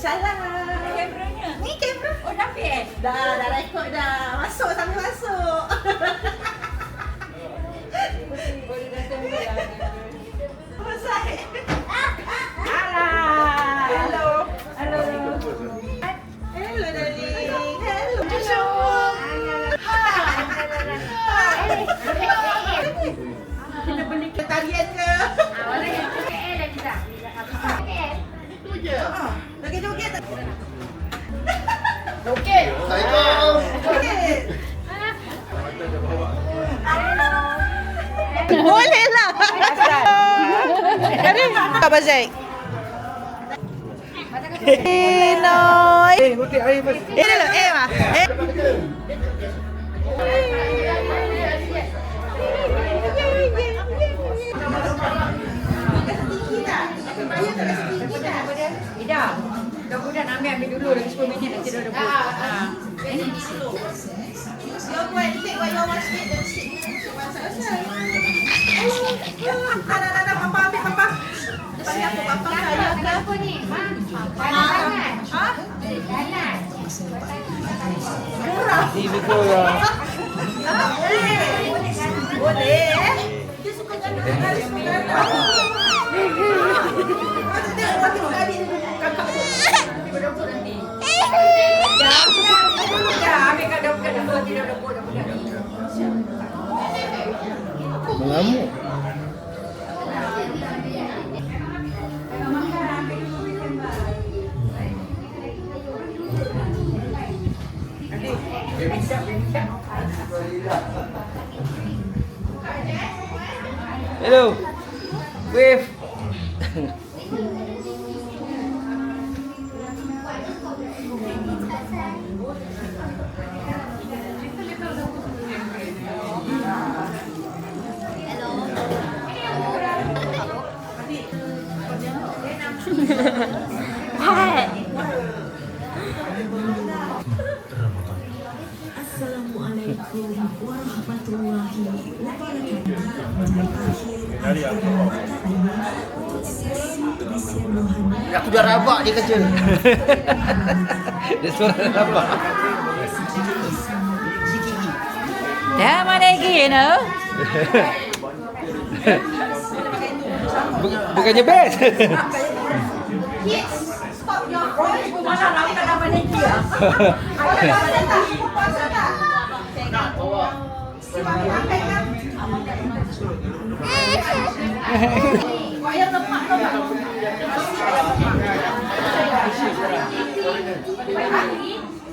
Salah. Kameranya. Ni kamera. Oh, dah fit. Dah rekod dah. Masuk sambil masuk. Boleh dah tembak lah. Masai. Hello. Hello. Hello darling. Hello. Hello. Kita beli tarian ke? Itu je. Lagi joget tak? Okey. Assalamualaikum. Joget. Boleh lah. Jadi, apa Zaid? Noi. Putih air mas. Dulu, mah. Ida. Budak-budak nak ambil dulu lagi 10 minit nanti dah rebut. Ini dulu. You buat take what you want to dan sit. Ada papa ambil papa. Bagi aku papa saya ke? Apa ni? Panas. Ha? Panas. Di betul lah. Boleh. Dia suka ganas. Macam dia waktu kali kakak tu. Rebut nanti. Dah ambil kat doktor dah buat tidak rebut dah budak ni. Mengamuk. Hello. Wave. Assalamualaikum warahmatullahi wabarakatuh. Aku dah rabak dia kerja. Dia suara rabak. Dah mana lagi no? Bukannya best. Kids, stop your voice. Mana nak kat dalam lagi ah? Puasa tak? Puasa tak? Sebab makan kan? Kau yang lemak tu tak?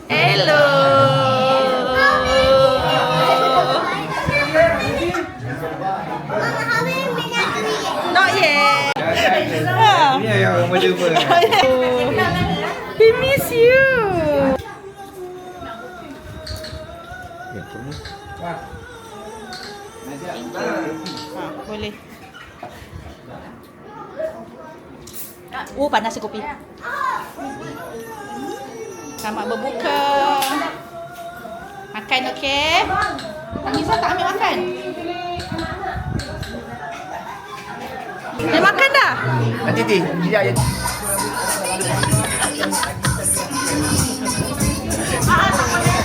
Hello. Not yet. Ini yang orang berjumpa. He miss you. Boleh. Panas kopi. Selamat berbuka. Makan okey? Anissa tak ambil makan? Dia makan dah? Nanti ti, dia je.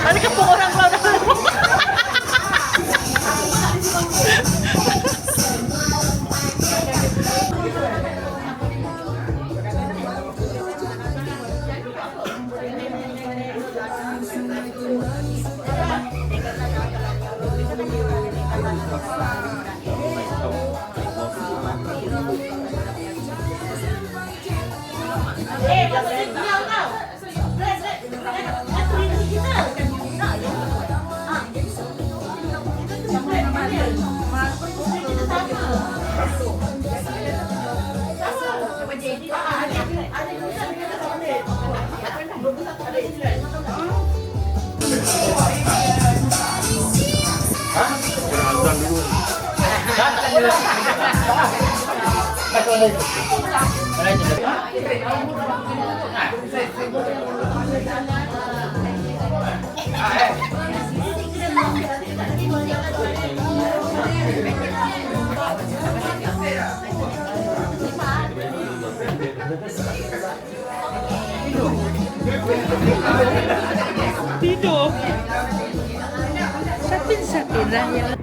Ada kepung orang keluar dah. Tidur. Sapin-sapin raya.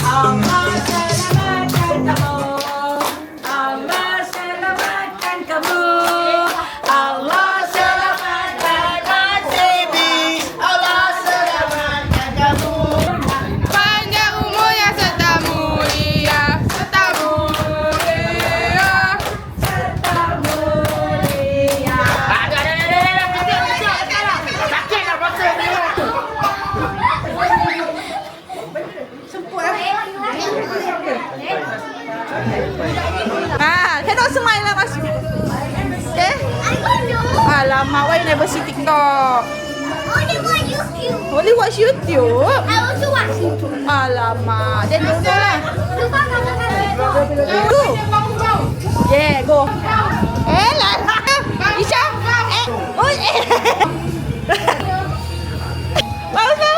Allah selamatkan kamu. Allah selamatkan kamu. Allah selamatkan Baby. Allah selamatkan kamu. Panjang umurnya serta mulia, serta mulia. Serta mulia. Cannot smile lah Mas. Okay? Alamak, why you never see TikTok? Only watch YouTube? Alamak, then don't know lah. Go. Yeah, go. Lah. Isha. Oh, Bagus tak?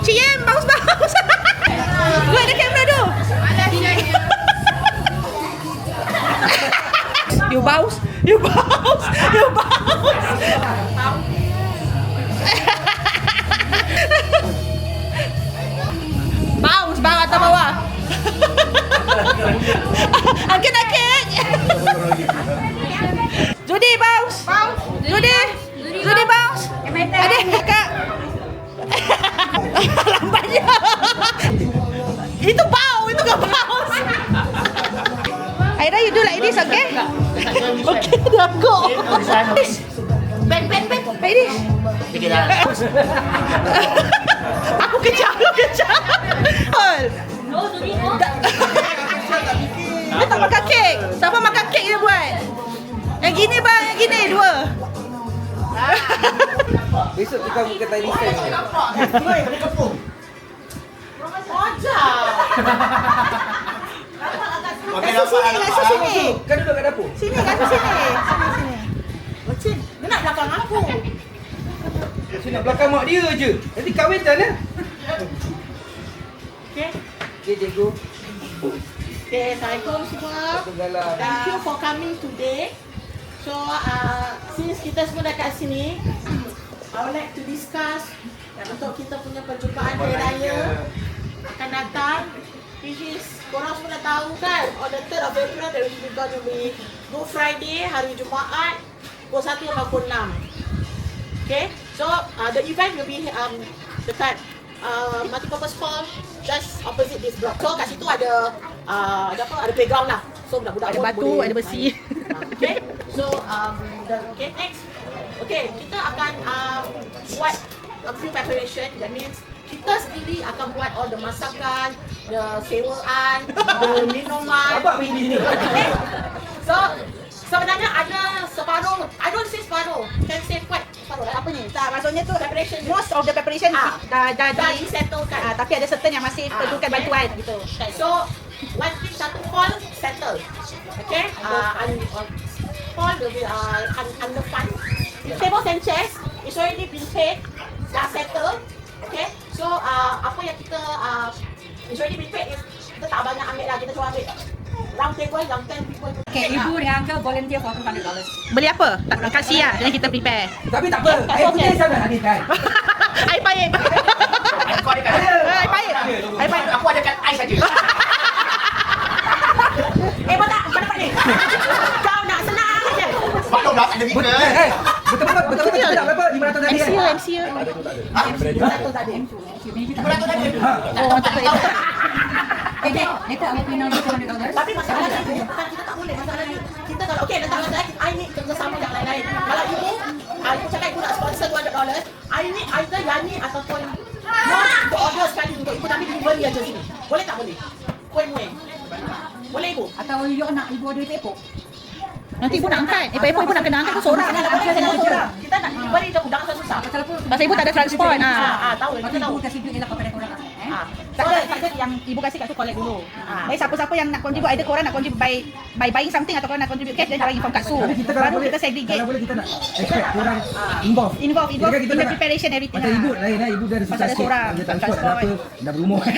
Ciem, baus. Look at the camera tu. You baus. Baus, bawah atau bawah? Angkat. Judi baus. Judi baus. Adik, kakak. Lambatnya. Itu bau, itu gak baus. Aira, you do like this, okay? Okay, dah go. Ben. Like this. Aku kejar. Hol. Dia tak makan kek. Siapa makan kek dia buat? Yang gini bang, yang gini dua. Besok kita buka tadi stand. Sini. Kan duduk kat dapur. Sini. Ocin, dia nak belakang aku. Saya nak belakang mak dia je. Nanti kahwin macam mana? Okay. Okay, cikgu. Okay, Assalamualaikum semua. Segala. Thank you for coming today. So, since kita semua dah kat sini, I would like to discuss untuk kita punya perjumpaan hari raya akan datang. Which is, korang semua dah tahu kan, on the 3rd of April, there is going to be Good Friday, hari Jumaat, pukul 1 sampai pukul 6. Okay, so the event will be dekat multipurpose hall, just opposite this block. So kat situ ada playground lah. So budak-budak Ada pun batu, boleh, ada besi. Okay, so okay, next. Okay, kita akan buat a few preparation. That means kita sendiri akan buat all the masakan, the sewaan, the minuman. Abang pergi sini. Okay, so sebenarnya ada separuh, I don't say separuh, can say quite separuh lah. Apa ni? Tak, maksudnya tu Preparation. most of the preparation dah Dah disettlekan. tapi ada certain yang masih perlukan okay. bantuan gitu. So, one thing, satu hall settle. Okay? Hall will be under fund. Tables and chairs is already been paid. Dah settle. Okay? So, apa yang kita is already been paid is kita tak banyak ambil lah. Kita cuma ambil round table yang 10 people. Okay, ibu dengan uncle volunteer for $200. Beli apa? Tak kasih lah, jadi kita prepare. Tapi tak apa. Air putih sana hadis kan. Air pahit. Kau ada kat Air pahit. Air pahit. Aku ada kat ais saja. Mana dapat ni? Kau nak senang je. ada tiga Betul tak berapa? 500 tadi kan? MCA. Later aku pinang $200. Tapi masalahnya bukan kita tak boleh. Masalahnya kita kalau okey datang saya, I need kerjasama yang lain-lain. Kalau ibu, ibu cakap ibu nak sponsor $200, I need either Yani ataupun Noh order sekali untuk ibu tapi delivery aja sini. Boleh tak boleh? Kuih-muih. Boleh ibu? Atau you nak ibu order paper? Nanti ibu nak angkat. Ibu nak kena angkat tu seorang. Kita nak delivery je udang susah. Pasal ibu tak ada transport. Tahu kita Pasal tahu. ibu kasih duit je lah kepada korang. Tak ada yang ibu kasih kat tu collect dulu. Jadi siapa-siapa yang nak contribute, either korang nak contribute by buying something atau korang nak contribute cash, dan korang inform kat Su. Tapi kita kalau Baru boleh, kita segregate. kalau boleh kita nak expect korang involve. Involve Kira kita in the nak- preparation everything. Macam ibu lain lah, ibu dah ada susah Pasal ada sikit. seorang, Dia tak transport. transport berapa, dah berumur kan.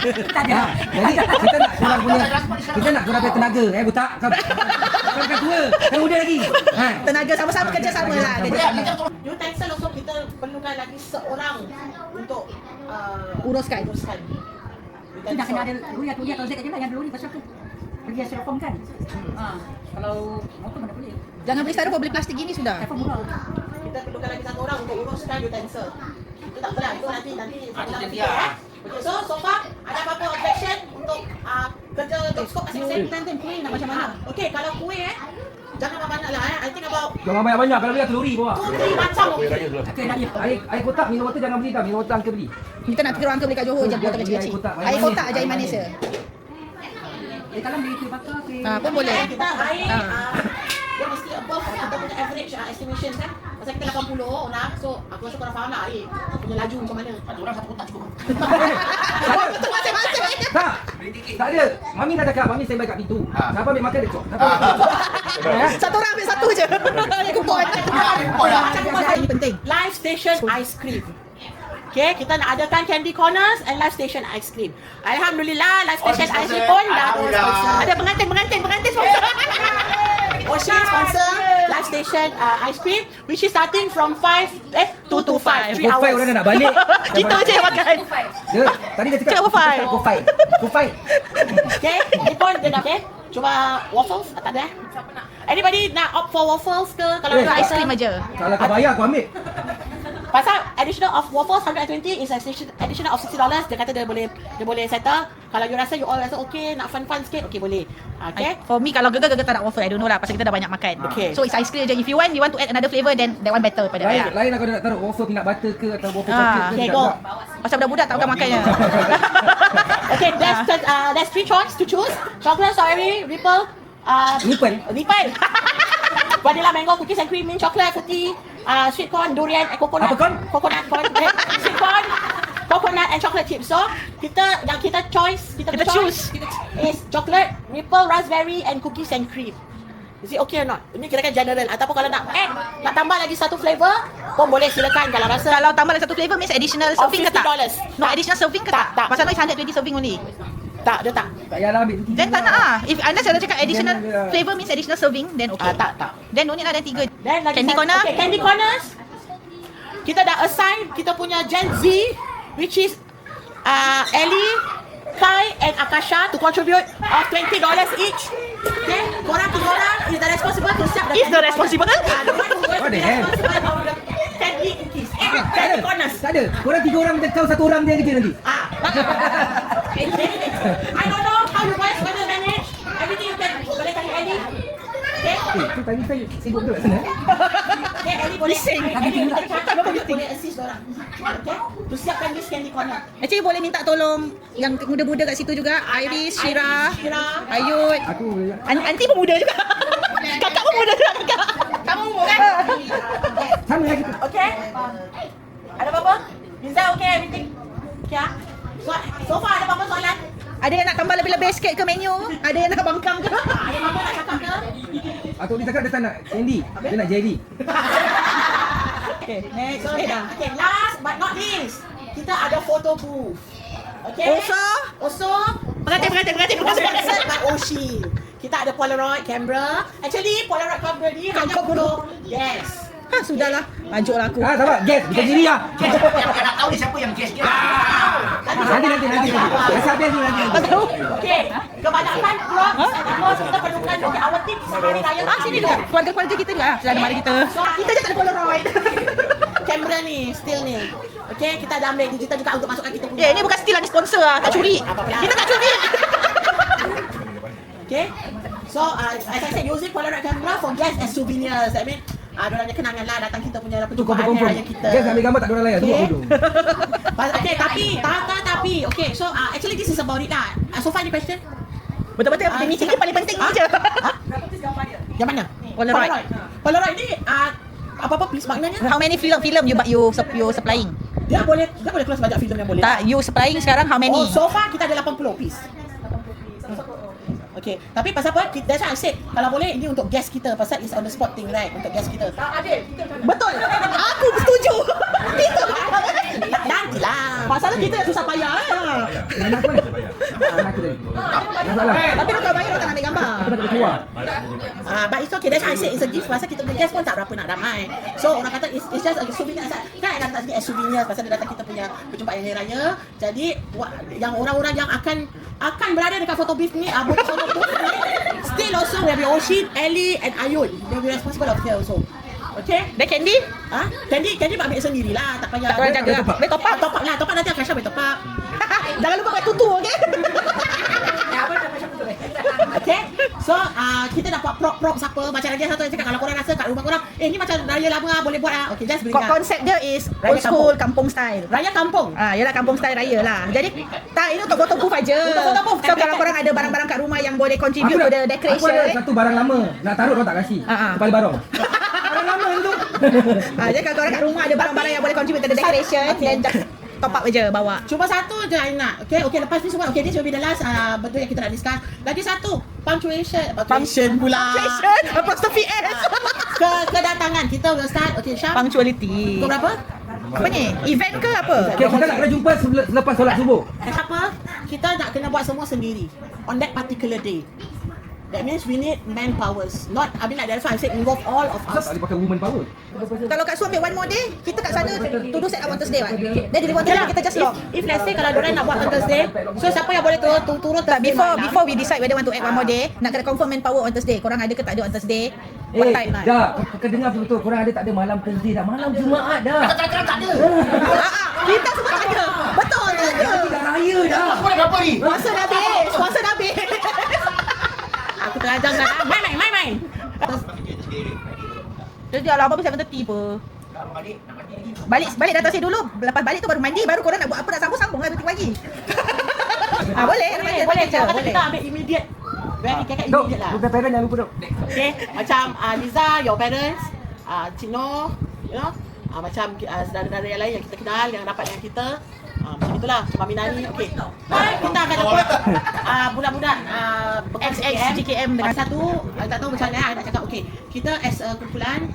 Tak ada. Jadi kita nak korang punya, kita nak korang punya tenaga. Butak, kau kan tua, kan muda lagi. Tenaga sama-sama, kerja sama lah. Kerja sama. Utensil also kita perlukan lagi seorang untuk Uruskan. Tu dah kena ada Luri atau Lia atau Z je lah yang Luri pasal tu. Pergi hasil form kan. Kalau motor mana boleh. Jangan beli styrofoam, beli plastik gini sudah. Telefon murah. Kita perlukan lagi satu orang untuk uruskan utensil. Itu tak apalah, itu nanti nanti Okay, so far ada apa-apa objection untuk kerja job scope masing-masing? Kuih nak macam mana? Okay, kalau kuih jangan banyak lah I think about Jangan banyak-banyak, kalau boleh teluri bawa. 2-3 macam okay. Okey, nak dia. Air kotak, minum water jangan beli tau. Minum water angka beli. Kita nak kira angka beli kat Johor je, botol kecil-kecil. Air kotak aja air manis je. Kalau beli tu bakar ke. Pun boleh. Kita air dia mesti above kita punya average estimation kan. Pasal kita 80 orang, so aku rasa korang faham lah air punya laju macam mana. Satu orang satu kotak cukup. Betul masing-masing. Tak, tak ada. Mami dah cakap, Mami standby kat pintu. Siapa ambil makan dia cok. Satu orang ambil satu je. Yang kupon. Ini penting. Live station ice cream. Okay, kita nak adakan candy corners and live station ice cream. Alhamdulillah, live station ice cream pun dah ada pengantin sponsor. Oshi sponsor live station ice cream which is starting from 2 to 5. 3 Pukul 5 hours. orang dah nak balik. Kita je yang makan. Dia, tadi dia cakap Cakap pukul 5. Pukul 5. Okay, ni pun dia nak cuba waffles tak ada. Anybody nak opt for waffles ke? Kalau nak Ice cream aja. Kalau kau bayar aku ambil. Pasal additional of waffles 120 is additional of $60. Dia kata dia boleh settle. Kalau you rasa you all rasa okay, nak fun sikit, okay boleh. Okay. For me kalau gegar tak nak waffle, I don't know lah pasal kita dah banyak makan. Okay. So it's ice cream je. If you want to add another flavour, then that one better pada saya. Lain lah kalau nak taruh waffle peanut butter ke atau waffle chocolate ke. Okay, tak go. nak. Pasal budak-budak tak akan makannya. Okay, there's 3 choice to choose. Chocolate, strawberry, ripple, nipple. Vanilla, mango, cookies and cream, mint chocolate, fruity, sweet corn, durian, coconut. Apa corn? Coconut corn. Sweet corn, coconut and chocolate chips. So, kita choose is chocolate, ripple, raspberry and cookies and cream. Is it okay or not? Ini kira-kira general. Ataupun kalau nak tambah lagi satu flavor, pun boleh silakan kalau rasa. Kalau tambah lagi satu flavour means additional Of serving ke tak? $50. No, additional serving ke tak? Tak. Pasal no, it's 120 serving only. Tak, dia tak. Tak payahlah ambil. Then tak nak lah. If unless ada cakap additional Then, flavour means additional serving, then okay. Tak. Then no need lah, then 3. Then lagi Candy satu- corner. Okay, candy corners. Kita dah assign kita punya Gen Z which is Ellie, Kai and Akasha to contribute of $20 each. Okay, korang 3 orang is the responsible to siap the Is the responsible? The one who will What be the hell? responsible of the candy cookies. Tak Candy ada. corners. Tak ada. Korang 3 orang macam kau 1 orang dia kerja nanti. I don't know how you guys gonna manage. Everything you can boleh tanya Ellie. Okay. Tu tadi saya sibuk tu kat sana. Okay, Ellie boleh boleh assist orang. Okay, to siapkan this candy corner. Actually boleh minta tolong yang muda-muda kat situ juga. Iris, Syira, Ayut. Aku Aunty pun muda juga. Kakak pun muda juga kakak. Kamu kan? sama lagi. Okay. Ada apa-apa? Is that okay everything? Okay. So far ada apa-apa soalan? Ada yang nak tambah lebih-lebih sikit ke menu? Ada yang nak bangkang ke? Ada apa-apa nak cakap ke? Atau dia cakap dia tak nak candy. Dia nak jelly. Okay, next. So, okay, last but not least, kita ada photo booth. Okay. Also, Pengantin. sponsored by Oshi. Kita ada Polaroid camera. Actually, Polaroid camera ni hanya perlu yes. Sudahlah, majuklah aku. Tak apa, guess. Bikin diri lah. Yang nak tahu ni siapa yang guess dia. Nanti. Rasa habis dulu nanti. Okey, kebanyakan vlog kita perlukan untuk our team sehari raya. Sini juga. Keluarga-keluarga kita juga. Saudara mara kita. Kita je tak ada Polaroid. Kamera ni, still ni. Okey, kita ada ambil digital juga untuk masukkan kita punya. Ni bukan steal lah, ni sponsor lah. Tak curi. Kita tak curi. Okay, so as I said, using Polaroid camera for guests as souvenirs. I mean, diorang punya kenangan lah datang kita punya Tu perjumpaan confirm. raya kita. Guess ambil gambar tak ada orang lain. Tu buat bodoh. Okay, tapi, okay, so actually this is about it lah. So far any question? Betul-betul yang penting ni. Ini paling penting ni je. Yang mana? Polaroid. Polaroid ni apa-apa please maknanya? How many film you supplying? Dia boleh keluar sebanyak filem yang boleh. Tak, you supplying sekarang how many? Oh, so far kita ada 80 piece. Okay, tapi pasal apa? That's why I said kalau boleh ini untuk guest kita pasal it's on the spot thing, right? Untuk guest kita. Adil, betul. Aku setuju. Kita nantilah. Masalah kita yang susah payah. Anak aku ni. Anak aku ni. Masalah. Tapi kalau bayar orang tak nak ambil gambar. Aku tak keluar. But it's okay. That's why I said it's a gift. Pasal kita punya guest pun tak berapa nak ramai. So orang kata it's just a souvenir. Kan I nak as souvenir pasal dia datang kita punya perjumpaan hari raya. Jadi yang orang-orang yang akan berada dekat photo booth ni, still also we have Oshit, Ellie and Ayun. They will be responsible of here also. Okay? Dah candy? Candy ambil sendirilah, tak payah. Tak payah jaga. Boleh top up. Top up nanti Akasha boleh top up. Jangan lupa pakai tutu, okey? Okay? So, kita dapat prop siapa. Macam Raja satu yang cakap, kalau korang rasa kat rumah korang, ni macam raya lama lah, boleh buat lah. Okay, just bring lah. Konsep dia is Raya old school kampung style. Raya kampung. Yalah kampung style raya lah. Jadi tak, ini untuk photo booth aja. Untuk photo booth. So kalau korang ada barang-barang kat rumah yang boleh contribute to the Aku decoration. ada satu barang lama. Nak taruh orang tak kasih. Kepala barong. Barang lama tu. Jadi kalau korang kat rumah ada barang-barang yang boleh contribute to the decoration, then just top up je bawa. Cuma satu je I nak. Okay, lepas ni semua. Okay, this will be the last benda yang kita nak discuss. Lagi satu, punctuation pula. Punctuation apostrophe S. Kedatangan kita will start. Okay, Syam. Punctuality. Pukul berapa? Apa ni? Event ke apa? Okay, kita nak kena jumpa selepas solat subuh. Apa? Kita nak kena buat semua sendiri on that particular day. That means we need manpowers. Not, I mean like that's why I said involve all of Kenapa us. tak boleh pakai woman power? Kalau Kak Su ambil one more day, kita kat sana to do set up on Thursday kan? Then di Thursday kita just log. If let's say kalau diorang nak buat on Thursday, so siapa yang boleh turun Tak, Thursday before we decide whether want to add one more day, nak kena confirm manpower on Thursday. Korang ada ke tak ada on Thursday? What time? Dah, kau dengar betul. Korang ada tak ada malam Thursday dah. Malam Jumaat dah. Terang-terang tak ada. Kita semua ada. Betul je. Nanti dah raya dah. Kau nak berapa ni? Puasa dah habis. Aku terajang dah. Main. Jadi lah apa 7:30 apa. Balik dah Thursday dulu. Lepas balik tu baru mandi, baru korang nak buat apa, nak sambung lah 2 pagi. Boleh. Boleh. Kita ambil immediate. Very kekek Dok, immediate lah. bukan parent jangan lupa dok. Okay, macam Liza, your parents, Cik Noh, you know, macam saudara-saudara yang lain yang kita kenal, yang rapat dengan kita, macam itulah, macam Mami Nani, okay. Kita akan dapat budak-budak XXGKM dengan satu, tak tahu macam mana, I nak cakap, okay, kita as a kumpulan,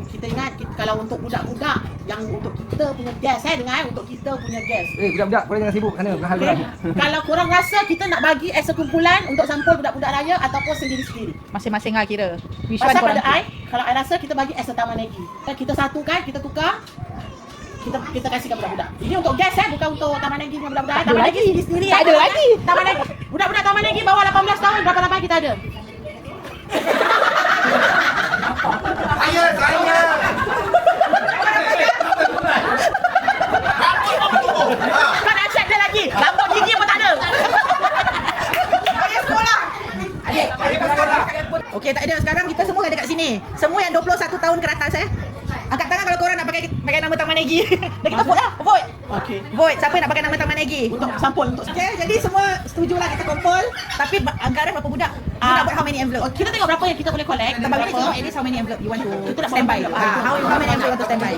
kita ingat kalau untuk budak-budak yang untuk kita punya guest, saya dengar untuk kita punya guest. Budak-budak korang jangan sibuk sana hal Okay. lagi. Kalau korang rasa kita nak bagi as a kumpulan untuk sampul budak-budak raya ataupun sendiri-sendiri. masing-masing lah kira. Which one Pasal korang? pada kalau I rasa kita bagi as a Taman Negi. Kita satukan, kita tukar, kita kasihkan budak-budak. Ini untuk guest bukan untuk Taman Negi punya budak-budak. Taman Negi sendiri-sendiri. Tak ada lagi. Taman Negi. Budak-budak Taman Negi bawah 18 tahun berapa ramai kita ada? Saya. Kau nak check dia lagi. Rambut gigi pun tak ada. Okey, tak ada. Sekarang kita semua ada kat sini. Semua yang 21 tahun ke atas angkat tangan kalau korang nak pakai nama Taman Negi. Dan kita vote lah. Vote. Okey. Vote. Siapa yang nak pakai nama Taman Negi? Untuk sampul untuk Okay, jadi semua setujulah kita kumpul. Tapi anggaran berapa budak? You nak buat how many envelope? kita tengok berapa yang kita boleh collect. Kita bagi tengok at least how many envelope you want to Kita nak stand by. buat How many envelope you want to stand by?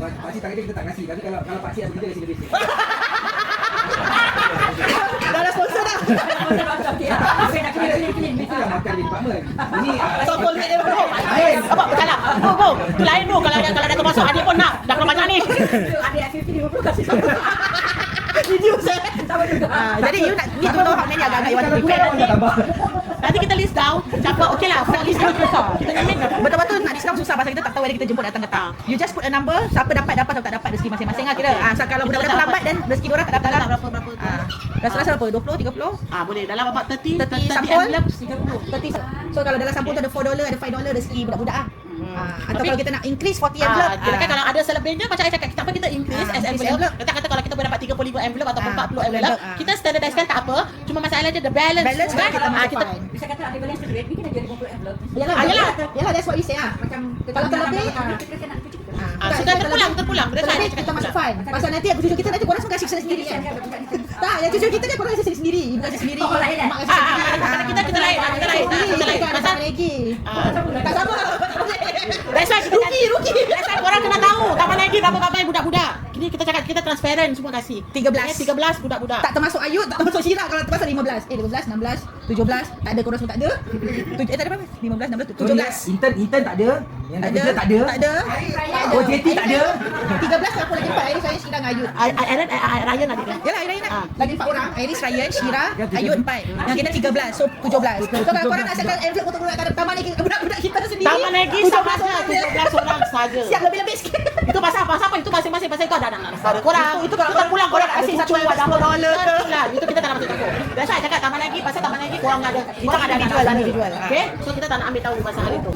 Pakcik tak ada kita tak kasih. Tapi kalau pakcik ada kita kasi lebih. Dah ada sponsor dah. Kita dah makan di department. Ini Sampul ni envelope. Apa bersalah? Go. Tu lain tu kalau dah termasuk adik pun nak. Dah kena banyak ni. Adik aktiviti 50 kasih sama. Reduce Jadi you nak need to know how many agak-agak you want to prepare. kurang dah tambah. Nanti kita list down. Siapa okey lah. For list down kita ambil. Betul-betul nak diskaun susah pasal kita tak tahu whether kita jemput datang ke tak. You just put a number, siapa dapat atau tak dapat rezeki masing-masing lah kira. So kalau budak-budak tu lambat dan rezeki diorang tak dapat lah. Berapa? Rasa-rasa berapa? 20, 30? Boleh. Dalam about 30 sampul? envelopes 30. 30. So kalau dalam sampul tu ada $4, ada $5 rezeki budak-budak lah. Atau kalau kita nak increase 40 envelope. Kira kan kalau ada celebrate dia macam saya cakap, kenapa kita increase as envelope. Kita kata kalau kita boleh dapat 35 envelope ataupun 40 envelope, kita standardizekan tak apa. Cuma masalahnya the balance kan kita masuk kita fine. Bisa kata ada balance duit, bikin aja 50 envelope. Yalah, that's what we say lah. Macam kalau terlebih, sudah terpulang. terlebih kita masuk fine. Pasal nanti cucu kita nanti korang semua kasih sendiri kan. Tak, yang cucu kita kan korang kasih sendiri. Ibu kasih sendiri. Mak kasih sendiri. Kita lain. Pasal lagi. Tak sama. That's why rugi. That's why korang kena tahu tambah lagi berapa budak-budak. Kini kita cakap kita transparent semua kasih. 13 budak-budak. Tak termasuk Ayud, tak termasuk Syirah kalau termasuk 15. 15, 16, 17. Tak ada, korang semua tak ada. Tak ada berapa? 15, 16, 17. Intern tak ada. Yang tak kerja tak ada. Tak ada. OJT tak ada. 13 aku lagi 4. Iris, Ryan, Syirah dengan Ayud. Ryan ada dia. Yalah, Ryan lagi 4 orang. Iris, Ryan, Syirah, Ayud 4. Yang kita 13. So 17. So kalau korang nak setel envelope untuk tambah lagi budak-budak kita sendiri. Tambah lagi sama saja 17 orang saja. Siap lebih-lebih sikit. Itu pasal apa? Itu masing-masing pasal itu ada anak saudara korang. Itu kalau terpulang korang kasih satu $1. Itu kita tak nak masuk campur. That's why cakap tambah lagi korang ada individual. Okay? So kita tak nak ambil tahu pasal hal itu.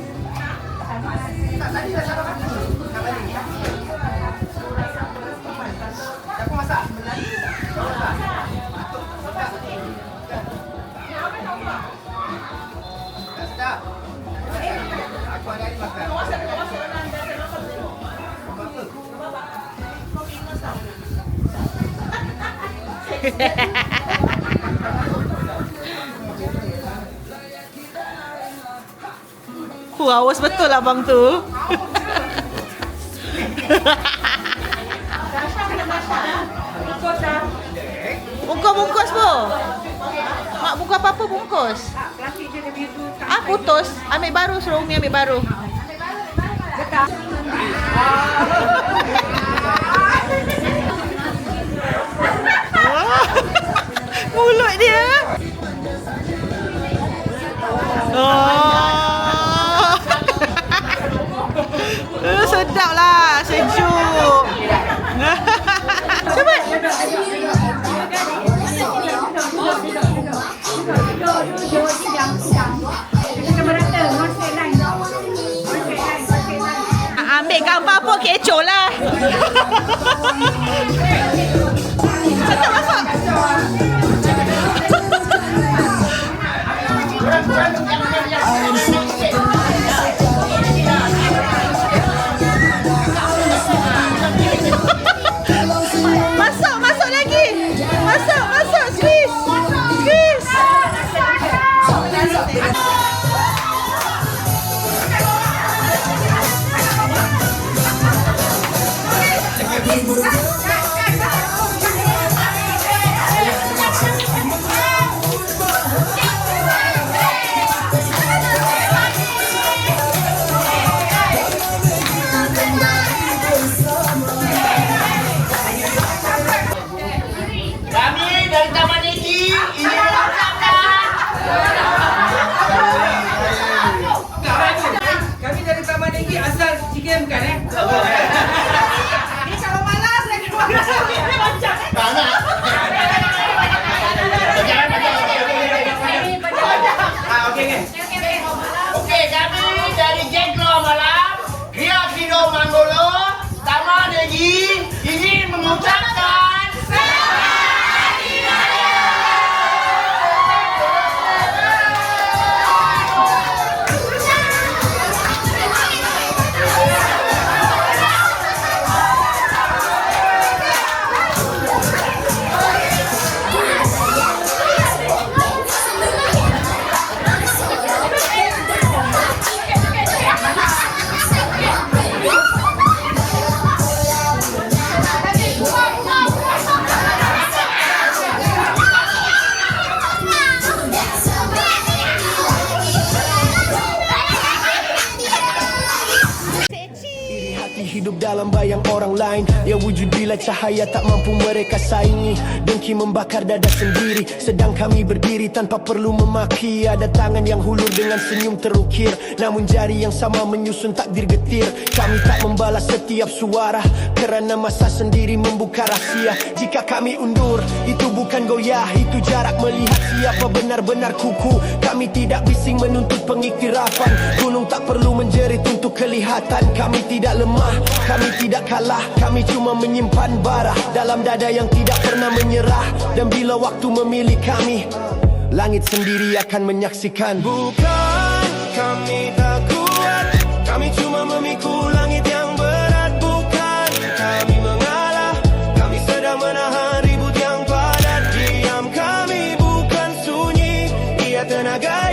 Awas betul abang tu. Bungkus pun. Mak buka apa-apa bungkus. Putus. Ambil baru, suruh Umi ambil baru. Mulut dia. Sedap lah, sejuk. Cepat. Ambil gambar apa kecoh lah. Cepat masuk. Masuk lagi. Masuk. Squeeze. Kami dari Taman Negi ingin mengucapkan Kami dari Taman Negi asal Cikem bukan Ni kalau malas lagi Okey, kami dari Jengklo Malam, Ria Kido Manggolo, Taman Negi ingin mengucapkan hidup dalam bayang orang lain. Dia wujud bila cahaya tak mampu mereka saingi. Dengki membakar dada sendiri, sedang kami berdiri tanpa perlu memaki. Ada tangan yang hulur dengan senyum terukir, namun jari yang sama menyusun takdir getir. Kami tak membalas setiap suara kerana masa sendiri membuka rahsia. Jika kami undur, itu bukan goyah, itu jarak melihat siapa benar-benar kukuh. Kami tidak bising menuntut pengiktirafan. Gunung tak perlu menjerit untuk kelihatan. Kami tidak lemah, kami tidak kalah. Kami cuma menyimpan bara dalam dada yang tidak pernah menyerah. Dan bila waktu memilih kami, langit sendiri akan menyaksikan. Bukan kami tak kuat, kami cuma memikul langit yang berat. Bukan kami mengalah, kami sedang menahan ribut yang padat. Diam kami bukan sunyi, ia tenaga